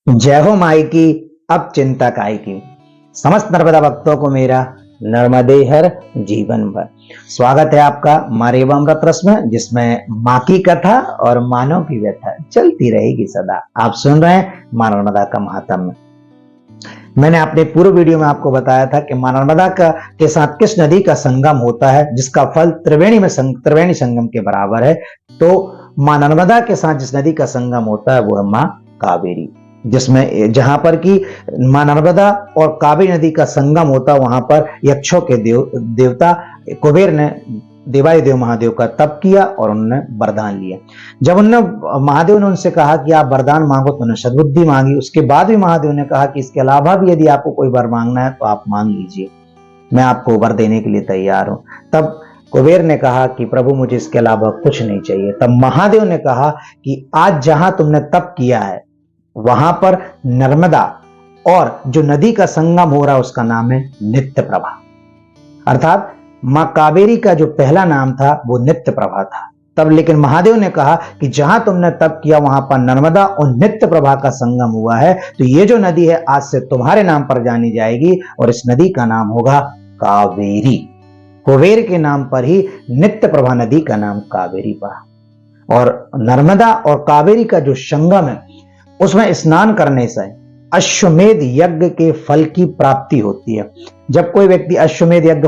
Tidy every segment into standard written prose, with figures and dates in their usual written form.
जय हो माई की, अब चिंता काय की। समस्त नर्मदा भक्तों को मेरा नर्मदे हर जीवन भर स्वागत है आपका मारेवामृत रस में, जिसमें माँ की कथा और मानव की व्यथा चलती रहेगी सदा। आप सुन रहे हैं माँ नर्मदा का महात्म्य। मैंने अपने पूर्व वीडियो में आपको बताया था कि माँ नर्मदा के साथ किस नदी का संगम होता है जिसका फल त्रिवेणी संगम के बराबर है। तो माँ नर्मदा के साथ जिस नदी का संगम होता है वो है माँ कावेरी, जिसमें जहां पर की माँ नर्मदा और कावेरी नदी का संगम होता है, वहां पर यक्षों के देवता कुबेर ने देवादिदेव महादेव का तप किया और उन्होंने वरदान लिया। जब महादेव ने उनसे कहा कि आप वरदान मांगो, तो उन्होंने सद्बुद्धि मांगी। उसके बाद भी महादेव ने कहा कि इसके अलावा भी यदि आपको कोई वर मांगना है तो आप मांग लीजिए, मैं आपको वर देने के लिए तैयार हूं। तब कुबेर ने कहा कि प्रभु मुझे इसके अलावा कुछ नहीं चाहिए। तब महादेव ने कहा कि आज जहां तुमने तप किया है वहां पर नर्मदा और जो नदी का संगम हो रहा है उसका नाम है नित्य प्रभा। अर्थात मां कावेरी का जो पहला नाम था वो नित्य प्रभा था। तब लेकिन महादेव ने कहा कि जहां तुमने तप किया वहां पर नर्मदा और नित्य प्रभा का संगम हुआ है, तो ये जो नदी है आज से तुम्हारे नाम पर जानी जाएगी और इस नदी का नाम होगा कावेरी। कुबेर के नाम पर ही नित्य प्रभा नदी का नाम कावेरी पड़ा। और नर्मदा और कावेरी का जो संगम है उसमें स्नान करने से अश्वमेध यज्ञ के फल की प्राप्ति होती है। जब कोई व्यक्ति अश्वमेध यज्ञ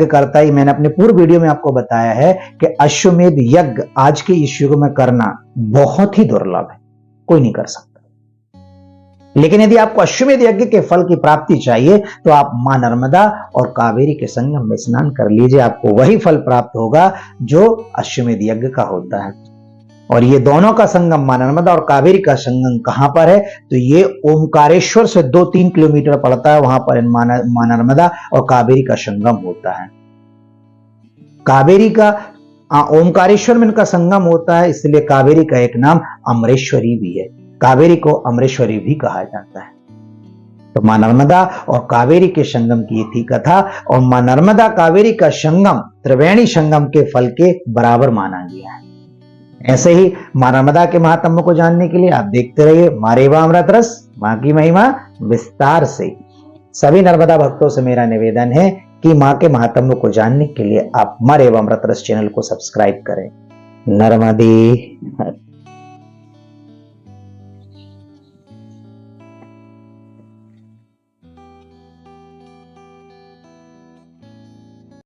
करता है, मैंने अपने पूर्व वीडियो में आपको बताया है कि अश्वमेध यज्ञ आज के इस युग में करना बहुत ही दुर्लभ है, कोई नहीं कर सकता। लेकिन यदि आपको अश्वमेध यज्ञ के फल की प्राप्ति चाहिए तो आप मां नर्मदा और कावेरी के संगम में स्नान कर लीजिए, आपको वही फल प्राप्त होगा जो अश्वमेध यज्ञ का होता है। और ये दोनों का संगम मां नर्मदा और कावेरी का संगम कहां पर है, तो ये ओमकारेश्वर से 2-3 किलोमीटर पड़ता है, वहां पर मां नर्मदा और कावेरी का संगम होता है। कावेरी का ओमकारेश्वर में इनका संगम होता है, इसलिए कावेरी का एक नाम अमरेश्वरी भी है। कावेरी को अमरेश्वरी भी कहा जाता है। तो मां नर्मदा और कावेरी के संगम की थी कथा, और मां नर्मदा कावेरी का संगम त्रिवेणी संगम के फल के बराबर माना गया है। ऐसे ही मां नर्मदा के महात्म्य को जानने के लिए आप देखते रहिए मारेवामृत रस, मां की महिमा विस्तार से। सभी नर्मदा भक्तों से मेरा निवेदन है कि मां के महात्म्य को जानने के लिए आप मारेवामृत रस चैनल को सब्सक्राइब करें। नर्मदे